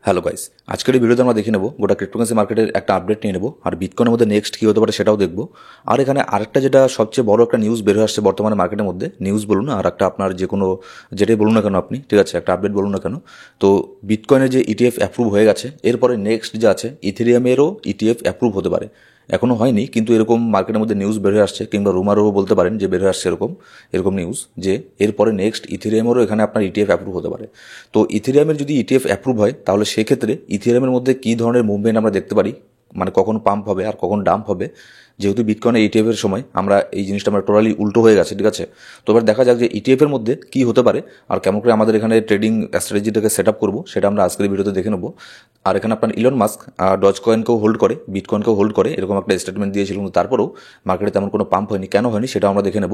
Hello guys, আজকের এই ভিডিওতে আমরা দেখে নেব গোটা ক্রিপ্টোকারেন্সি মার্কেটের একটা আপডেট নিয়ে নেব আর বিটকয়েনের মধ্যে নেক্সট কী হতে পারে সেটাও দেখব। আর এখানে আরেকটা যেটা সবচেয়ে বড় একটা নিউজ বের হয়ে আসছে বর্তমানে মার্কেটের মধ্যে, নিউজ বলুন আর একটা আপনার যে কোনো যেটাই বলুন না কেন আপনি, ঠিক আছে, একটা আপডেট বলুন না কেন, তো বিটকয়েনের যে ইটিএফ অ্যাপ্রুভ হয়ে গেছে, এরপরে নেক্সট যে আছে ইথেরিয়ামেরও ইটিএফ অ্যাপ্রুভ হতে পারে। এখনও হয়নি, কিন্তু এরকম মার্কেটের মধ্যে নিউজ বের হয়ে আসছে, কিংবা রুমারও বলতে পারেন যে বের হয়ে আসছে এরকম এরকম নিউজ যে এরপরে নেক্সট ইথেরিয়ামেরও এখানে আপনার ইটিএফ অ্যাপ্রুভ হতে পারে। তো ইথেরিয়ামের যদি ইটিএফ অ্যাপ্রুভ হয় তাহলে সেক্ষেত্রে ইথেরিয়ামের মধ্যে কী ধরনের মুভমেন্ট আমরা দেখতে পারি, মানে কখন পাম্প হবে আর কখন ডাম্প হবে। যেহেতু বিটকয়েনের ইটিএফের সময় আমরা এই জিনিসটা আমরা টোটালি উল্টো হয়ে গেছে, ঠিক আছে। তো এবার দেখা যাক যে ইটিএফের মধ্যে কী হতে পারে আর কেমন করে আমাদের এখানে ট্রেডিং স্ট্র্যাটেজিটাকে সেট আপ করবো সেটা আমরা আজকের ভিডিওতে দেখে নেবো। আর এখানে আপনার ইলন মাস্ক ডজ কয়েনকেও হোল্ড করে, বিটকয়েনকেও হোল্ড করে, এরকম একটা স্টেটমেন্ট দিয়েছিল, কিন্তু তারপরেও মার্কেটে তেমন কোনো পাম্প হয়নি। কেন হয়নি সেটা আমরা দেখে নেব।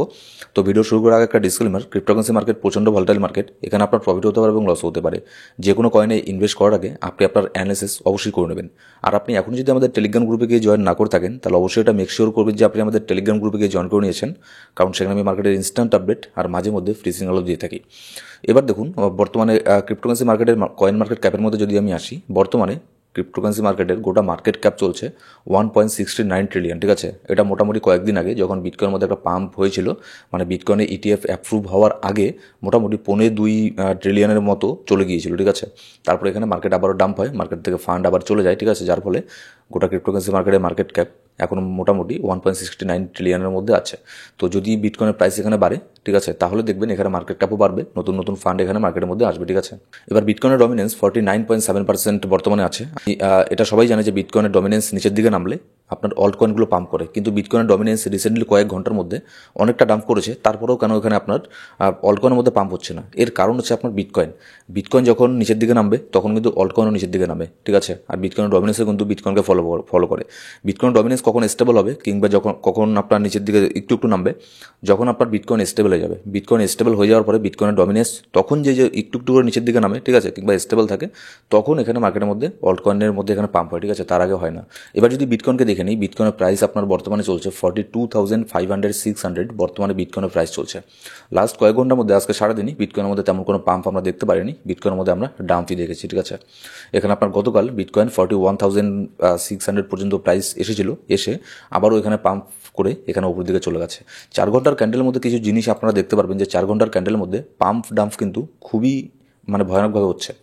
তো ভিডিও শুরু করার আগে একটা ডিসক্লেমার, ক্রিপ্টোকারেন্সি মার্কেট প্রচণ্ড ভলটাইল মার্কেট, এখানে আপনার প্রফিট হতে পারে এবং লস হতে পারে। যে কোনো কয়েনে ইনভেস্ট করার আগে আপনি আপনার অ্যানালিসিস অবশ্যই করে নেবেন। আর আপনি এখন যদি আমাদের টেলিগ্রাম গ্রুপে গিয়ে জয়েন না করে থাকেন তাহলে অবশ্যই এটা মেক শিওর করবেন যে আপনি আমাদের টেলিগ্রাম গ্রুপে গিয়ে জয়েন করে নিয়েছেন, কারণ সেখানে আমি মার্কেটের ইনস্ট্যান্ট আপডেট আর মাঝে মধ্যে ফ্রি সিগন্যালও দিয়ে থাকি। এবার দেখুন, বর্তমানে ক্রিপ্টোকারেন্সি মার্কেটের কয়েন মার্কেট ক্যাপের মধ্যে যদি আমি আসি, বর্তমানে ক্রিপ্টোকারেন্সি মার্কেটের গোটা মার্কেট ক্যাপ চলছে 1.69 ট্রিলিয়ন, ঠিক আছে। এটা মোটামুটি কয়েকদিন আগে যখন বিটকয়েনের মধ্যে একটা পাম্প হয়েছিল, মানে বিটকয়েনের ইটিএফ অ্যাপ্রুভ হওয়ার আগে মোটামুটি 1.2 ট্রিলিয়নের মতো চলে গিয়েছিল, ঠিক আছে। তারপরে এখানে মার্কেট আবারও ডাম্প হয়, মার্কেট থেকে ফান্ড আবার চলে যায়, ঠিক আছে, যার ফলে গোটা ক্রিপ্টোকারেন্সি মার্কেটের মার্কেট ক্যাপ এখন মোটামুটি 1.69 ট্রিলিয়নের মধ্যে আছে। তো যদি বিটকয়েনের প্রাইস এখানে বাড়ে, ঠিক আছে, তাহলে দেখবেন এখানে মার্কেট ক্যাপও বাড়বে, নতুন নতুন ফান্ড এখানে মার্কেটের মধ্যে আসবে, ঠিক আছে। এবার বিটকয়েনের ডমিনেন্স 49.7% বর্তমানে আছে। এটা সবাই জানে যে বিটকয়েনের ডমিনেন্স নিচের দিকে নামলে আপনার অল্ট কয়েনগুলো পাম্প করে, কিন্তু বিটকয়েনের ডমিনেন্স রিসেন্টলি কয়েক ঘন্টার মধ্যে অনেকটা ডাম্প করেছে। তারপরেও কেন এখানে আপনার অল্ট কয়েনের মধ্যে পাম্প হচ্ছে না, এর কারণ হচ্ছে আপনার বিটকয়েন যখন নিচের দিকে নামবে তখন কিন্তু অল্ট কয়েনও নিচের দিকে নামে, ঠিক আছে। আর বিটকয়েনের ডমিনেন্সও কিন্তু বিটকয়েনকে ফলো করে। বিটকয়েন ডমিনেন্স কখন স্টেবল হবে, কিংবা কখন আপনার নিচের দিকে একটু একটু নামবে, যখন আপনার বিটকয়েন স্টেবল হয়ে যাবে। বিটকয়েন স্টেবল হয়ে যাওয়ার পরে বিটকয়েনের ডমিনেন্স তখন যে একটু একটু করে নিচের দিকে নামে, ঠিক আছে, কিংবা স্টেবল থাকে, তখন এখানে মার্কেটের মধ্যে অল্ট কয়েনের মধ্যে এখানে পাম্প হয়, ঠিক আছে, তার আগে হয় না। এবার যদি বিটকয়েনকে দেখে নিই, বিটকয়েনের প্রাইস আপনার বর্তমানে চলছে 42,500 বর্তমানে বিটকয়েনের প্রাইস চলছে। লাস্ট কয়েক ঘন্টার মধ্যে আজকে সারাদিনই বিটকয়েনের মধ্যে তেমন কোনো পাম্প আমরা দেখতে পারিনি, বিটকয়েনের মধ্যে আমরা ডাম্পই দেখেছি, ঠিক আছে। এখানে আপনার গতকাল বিটকয়েন 41,600 পর্যন্ত প্রাইস এসেছিল, এসে আবারও এখানে পাম্প করে এখানে উপর দিকে চলে গেছে। 4 ঘন্টার ক্যান্ডেলের মধ্যে কিছু জিনিস আপনারা দেখতে পারবেন যে 4 ঘন্টার ক্যান্ডেলের মধ্যে পাম্প ডাম্প কিন্তু খুবই ভয়ানকভাবে হচ্ছে।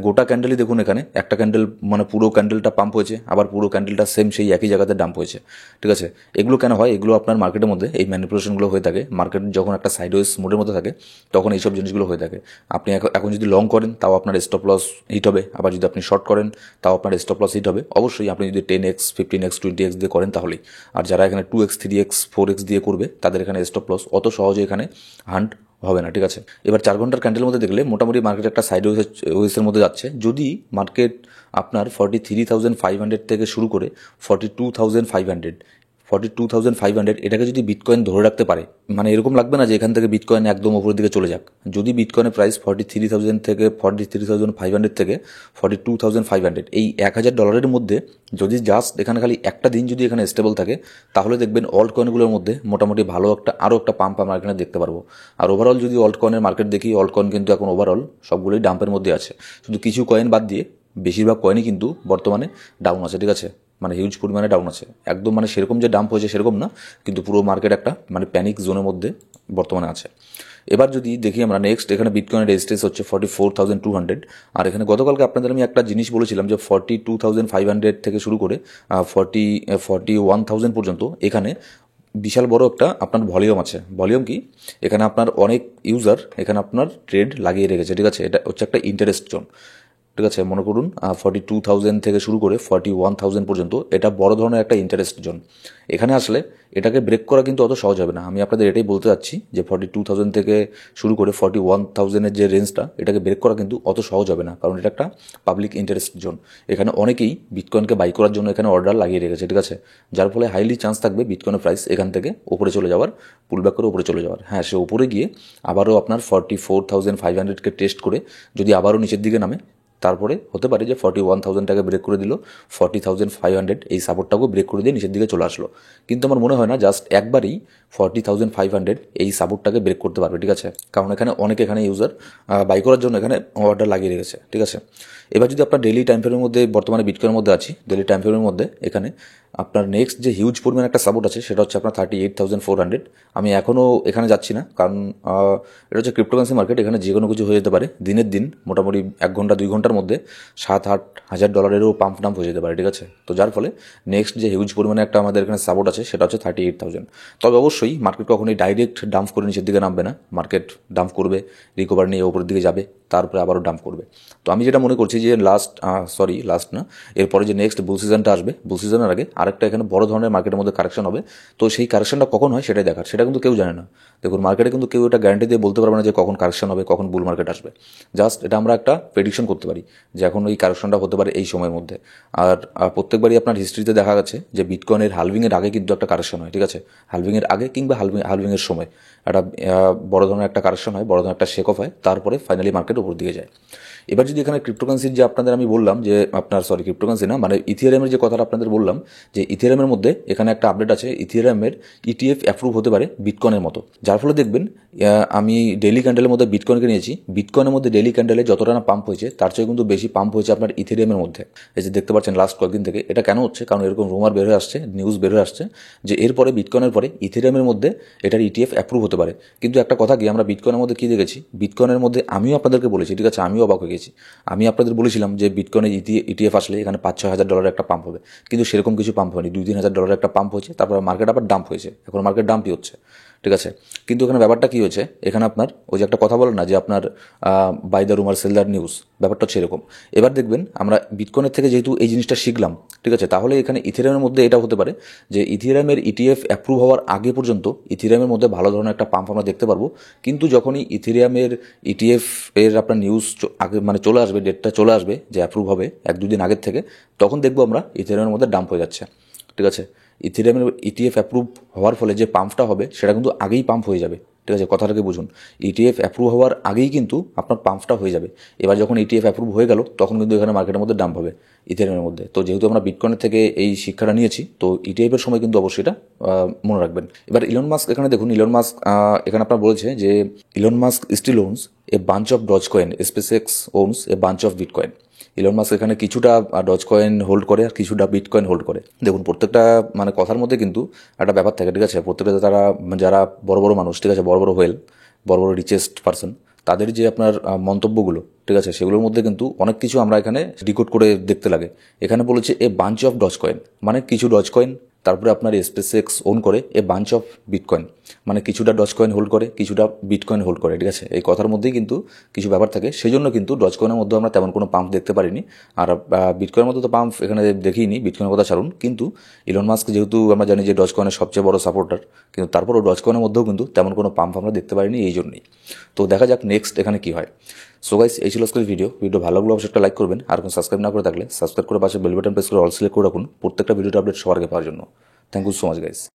গোটা ক্যান্ডেলই দেখুন, এখানে একটা ক্যান্ডেল পুরো ক্যান্ডেলটা পাম্প হয়েছে, আবার পুরো ক্যান্ডেলটা সেম সেই একই জায়গাতে ডাম্প হয়েছে, ঠিক আছে। এগুলো কেন হয়? এগুলো আপনার মার্কেটের মধ্যে এই ম্যানিপুলেশনগুলো হয়ে থাকে। মার্কেট যখন একটা সাইডওয়েজ মোডের মধ্যে থাকে তখন এইসব জিনিসগুলো হয়ে থাকে। আপনি এখন যদি লং করেন তাও আপনার স্টপ লস হিট হবে, আবার যদি আপনি শর্ট করেন তাও আপনার স্টপ লস হিট হবে। অবশ্যই আপনি যদি 10x 15x 20x দিয়ে করেন তাহলেই। আর যারা এখানে 2x 3x 4x দিয়ে করবে তাদের এখানে স্টপ লস অত সহজে এখানে হান্ট হবে না, ঠিক আছে। এবার 4 ঘন্টার ক্যান্ডেলের মধ্যে দেখলে মোটামুটি মার্কেট একটা সাইড ওয়েসের মধ্যে যাচ্ছে। যদি মার্কেট আপনার 43,500 থেকে শুরু করে 42,500 এটাকে যদি বিটকয়েন ধরে রাখতে পারে, এরকম লাগবে না যে এখান থেকে বিটকয়েন একদম উপরের দিকে চলে যাক। যদি বিটকয়েনের প্রাইস 43,000 থেকে 43,500 থেকে 42,500 এই $1,000 মধ্যে যদি জাস্ট এখানে খালি একটা দিন যদি এখানে স্টেবল থাকে, তাহলে দেখবেন অল্ট কয়েনগুলোর মধ্যে মোটামুটি ভালো আরও একটা পাম্প আমরা এখানে দেখতে পারবো। আর ওভারঅল যদি অল্ট কয়েনের মার্কেট দেখি, অল্ট কয়েন কিন্তু এখন ওভারঅল সবগুলোই ডাম্পের মধ্যে আছে। শুধু কিছু কয়েন বাদ দিয়ে বেশিরভাগ কয়েনই কিন্তু বর্তমানে ডাউন আছে, ঠিক আছে, হিউজ পরিমাণে ডাউন আছে। একদম সেরকম যে ডাম্প হয়েছে সেরকম না, কিন্তু পুরো মার্কেট একটা প্যানিক জোনের মধ্যে বর্তমানে আছে। এবার যদি দেখি আমরা নেক্সট, এখানে বিটকয়েনের রেজিস্ট্যান্স হচ্ছে 44,200। আর এখানে গতকালকে আপনাদের আমি একটা জিনিস বলেছিলাম যে 42,500 থেকে শুরু করে 41,000 পর্যন্ত এখানে বিশাল বড় একটা আপনার ভলিউম আছে। ভলিউম কি? এখানে আপনার অনেক ইউজার এখানে আপনার ট্রেড লাগিয়ে রেখেছে, ঠিক আছে। এটা হচ্ছে একটা ইন্টারেস্ট জোন, ঠিক আছে। মনে করুন 42,000 থেকে শুরু করে 41,000 পর্যন্ত এটা বড় ধরনের একটা ইন্টারেস্ট জোন। এখানে আসলে এটাকে ব্রেক করা কিন্তু অত সহজ হবে না। আমি আপনাদের এটাই বলতে চাচ্ছি যে 42,000 থেকে শুরু করে 41,000-এর যে রেঞ্জটা, এটাকে ব্রেক করা কিন্তু অত সহজ হবে না, কারণ এটা একটা পাবলিক ইন্টারেস্ট জোন। এখানে অনেকেই বিটকয়েনকে বাই করার জন্য এখানে অর্ডার লাগিয়ে রেখেছে, ঠিক আছে, যার ফলে হাইলি চান্স থাকবে বিটকয়েনের প্রাইস এখান থেকে উপরে চলে যাওয়ার, পুলব্যাক করে উপরে চলে যাওয়ার। হ্যাঁ, সে উপরে গিয়ে আবারও আপনার 44,500-কে টেস্ট করে যদি আবারও নিচের দিকে নামে, তারপরে হতে পারে যে 41,000-টাকে ব্রেক করে দিল, 40,500 এই সাপোর্টটাকেও ব্রেক করে দিয়ে নিচের দিকে চলে আসলো। কিন্তু আমার মনে হয় না জাস্ট একবারই 40,500 এই সাপোর্টটাকে ব্রেক করতে পারবে, ঠিক আছে, কারণ এখানে অনেকে এখানে ইউজার বাই করার জন্য এখানে অর্ডার লাগিয়ে রেখেছে, ঠিক আছে। এবার যদি আপনার ডেইলি টাইম ফ্রেমের মধ্যে বর্তমানে বিটকয়েনের মধ্যে আছি, ডেইলি টাইম ফ্রেমের মধ্যে এখানে আপনার নেক্সট যে হিউজ পরিমাণ একটা সাপোর্ট আছে সেটা হচ্ছে আপনার 38,400। আমি এখনও এখানে যাচ্ছি না, কারণ এটা হচ্ছে ক্রিপ্টোকারেন্সি মার্কেট, এখানে যে কোনো কিছু হয়ে যেতে পারে। দিনের দিন মোটামুটি 1 ঘন্টা 2 ঘন্টার মধ্যে $7-8 হাজার পাম্প টাম্প হয়ে যেতে পারে, ঠিক আছে। তো যার ফলে নেক্সট যে হিউজ পরিমাণে একটা আমাদের এখানে সাপোর্ট আছে সেটা হচ্ছে 38,000। তবে অবশ্যই মার্কেট কখনোই ডাইরেক্ট ডাম্প করে নিচের দিকে নামবে না, মার্কেট ডাম্প করবে, রিকভার নিয়ে উপরের দিকে যাবে, তারপরে আবারও ডাম্প করবে। তো আমি যেটা মনে করছি যে লাস্ট না, এরপরে যে নেক্সট বুল সিজনটা আসবে, বুল সিজনের আগে আরেকটা এখানে বড় ধরনের মার্কেটের মধ্যে কারেকশন হবে। তো সেই কারেকশনটা কখন হয় সেটাই দেখার, সেটা কিন্তু কেউ জানে না। দেখুন, মার্কেটে কিন্তু কেউ এটা গ্যারান্টি দিয়ে বলতে পারবে না যে কখন কারেকশন হবে, কখন বুল মার্কেট আসবে। জাস্ট এটা আমরা একটা প্রেডিকশন করতে পারি যে এখন ওই কারেকশনটা হতে পারে এই সময়ের মধ্যে। আর প্রত্যেকবারই আপনার হিস্ট্রিতে দেখা গেছে যে বিটকয়েনের হালভিংয়ের আগে কিন্তু একটা কারেকশন হয়, ঠিক আছে। হালভিংয়ের আগে কিংবা হালভিংয়ের সময় একটা বড় ধরনের একটা কারেকশন হয়, বড় ধরনের একটা শেক অফ হয়, তারপরে ফাইনালি মার্কেট উপর দিকে যায়। এবার যদি এখানে ক্রিপ্টোকারেন্সির যে আপনাদের আমি বললাম যে ক্রিপ্টোকারেন্সি না, মানে ইথিরিয়ামের যে কথাটা আপনাদের বললাম, যে ইথিরিয়ামের মধ্যে এখানে একটা আপডেট আছে, ইথিরিয়ামের ইটিএফ অ্যাপ্রুভ হতে পারে বিটকয়েনের মতো। যার ফলে দেখবেন আমি ডেইলি ক্যান্ডেলের মধ্যে বিটকয়েনকে নিয়েছি, বিটকয়েনের মধ্যে ডেইলি ক্যান্ডেলে যতটা না পাম্প হয়েছে তার চেয়ে কিন্তু বেশি পাম্প হয়েছে আপনার ইথিরিয়ামের মধ্যে। এই যে দেখতে পাচ্ছেন লাস্ট কয়েকদিন থেকে। এটা কেন হচ্ছে? কারণ এরকম রুমার বের হয়ে আসছে, নিউজ বের হয়ে আসছে যে এরপরে বিটকয়েনের পরে ইথিরিয়ামের মধ্যে এটার ইটিএফ অ্যাপ্রুভ হতে পারে। কিন্তু একটা কথা কি, আমরা বিটকয়েনের মধ্যে কী দেখেছি, বিটকয়েনের মধ্যে আমিও আপনাদেরকে বলেছি, ঠিক আছে, আমিও অবাক হয়ে গেছি। আমি আপনাদের বলেছিলাম যে বিটকয়েনের ইটিএফ আসলে এখানে $5-6 হাজার একটা পাম্প হবে, কিন্তু সেরকম কিছু পাম্প হয়নি। $2-3 হাজার একটা পাম্প হয়েছে, তারপর মার্কেট আবার ডাম্প হয়েছে, এখন মার্কেট ডাম্পই হচ্ছে, ঠিক আছে। কিন্তু এখানে ব্যাপারটা কী হয়েছে, এখানে আপনার ওই যে একটা কথা বলে না যে আপনার buy the rumour sell the news, ব্যাপারটা হচ্ছে এরকম। এবার দেখবেন আমরা বিটকয়েনের থেকে যেহেতু এই জিনিসটা শিখলাম, ঠিক আছে, তাহলে এখানে ইথিরিয়ামের মধ্যে এটা হতে পারে যে ইথিরিয়ামের ইটিএফ অ্যাপ্রুভ হওয়ার আগে পর্যন্ত ইথিরিয়ামের মধ্যে ভালো ধরনের একটা পাম্প আমরা দেখতে পারবো। কিন্তু যখনই ইথিরিয়ামের ইটিএফ এর আপনার নিউজ আগে মানে চলে আসবে, ডেটটা চলে আসবে যে অ্যাপ্রুভ হবে 1-2 দিন আগের থেকে, তখন দেখবো আমরা ইথিরিয়ামের মধ্যে ডাম্প হয়ে যাচ্ছে, ঠিক আছে। ইথিরিয়ামের ইটিএফ অ্যাপ্রুভ হওয়ার ফলে যে পাম্পটা হবে সেটা কিন্তু আগেই পাম্প হয়ে যাবে, ঠিক আছে, কথাটাকে বুঝুন। ইটিএফ অ্যাপ্রুভ হওয়ার আগেই কিন্তু আপনার পাম্পটা হয়ে যাবে। এবার যখন ইটিএফ অ্যাপ্রুভ হয়ে গেল তখন কিন্তু এখানে মার্কেটের মধ্যে ডাম্প হবে ইথিরিয়ামের মধ্যে। তো যেহেতু আমরা বিটকয়েনের থেকে এই শিক্ষাটা নিয়েছি, তো ইটিএফের সময় কিন্তু অবশ্যই এটা মনে রাখবেন। এবার ইলন মাস্ক এখানে দেখুন, ইলন মাস্ক এখানে আপনার বলেছে যে Elon Musk still owns a bunch of Dogecoin, SpaceX owns a bunch of bitcoin. Elon Musk এখানে কিছুটা ডজ কয়েন হোল্ড করে আর কিছুটা বিটকয়েন হোল্ড করে। দেখুন, প্রত্যেকটা মানে কথার মধ্যে কিন্তু একটা ব্যাপার থাকে, ঠিক আছে। প্রত্যেকটা যারা বড় বড় মানুষ, ঠিক আছে, বড় বড় হোয়েল, বড় বড় রিচেস্ট পার্সন, তাদের যে আপনার মন্তব্যগুলো, ঠিক আছে, সেগুলোর মধ্যে কিন্তু অনেক কিছু আমরা এখানে ডিকোড করে দেখতে লাগে। এখানে বলেছে a bunch of Dogecoin, মানে কিছু ডজ কয়েন, তারপরে আপনার স্পেসএক্স ওন করে এ বাঞ্চ অফ বিটকয়েন, মানে কিছুটা ডজ কয়েন হোল্ড করে, কিছুটা বিটকয়েন হোল্ড করে, ঠিক আছে। এই কথার মধ্যেই কিন্তু কিছু ব্যাপার থাকে, সেই জন্য কিন্তু ডজ কয়েনের মধ্যে আমরা তেমন কোনো পাম্প দেখতে পারিনি। আর বিটকয়েনের মধ্যে তো পাম্প এখানে দেখিনি, বিটকয়েনের কথা ছাড়ুন। কিন্তু ইলন মাস্ক যেহেতু আমরা জানি যে ডজ কয়েনের সবচেয়ে বড় সাপোর্টার, কিন্তু তারপরও ডজ কয়েনের মধ্যেও কিন্তু তেমন কোনো পাম্প আমরা দেখতে পারিনি, এই জন্যই। তো দেখা যাক নেক্সট এখানে কী হয়। সো গাইস, এই ছিল আজকের ভিডিও ভালো লাগলে অবশ্যই একটা লাইক করবেন, আর কোনো সাবস্ক্রাইব না করে থাকলে সাবস্ক্রাইব করে পাশে বেল বাটন প্রেস করে অল সিলেক্ট করে রাখুন প্রত্যেকটা ভিডিওটা আপডেট সবার আগে পাওয়ার জন্য। Thank you so much guys.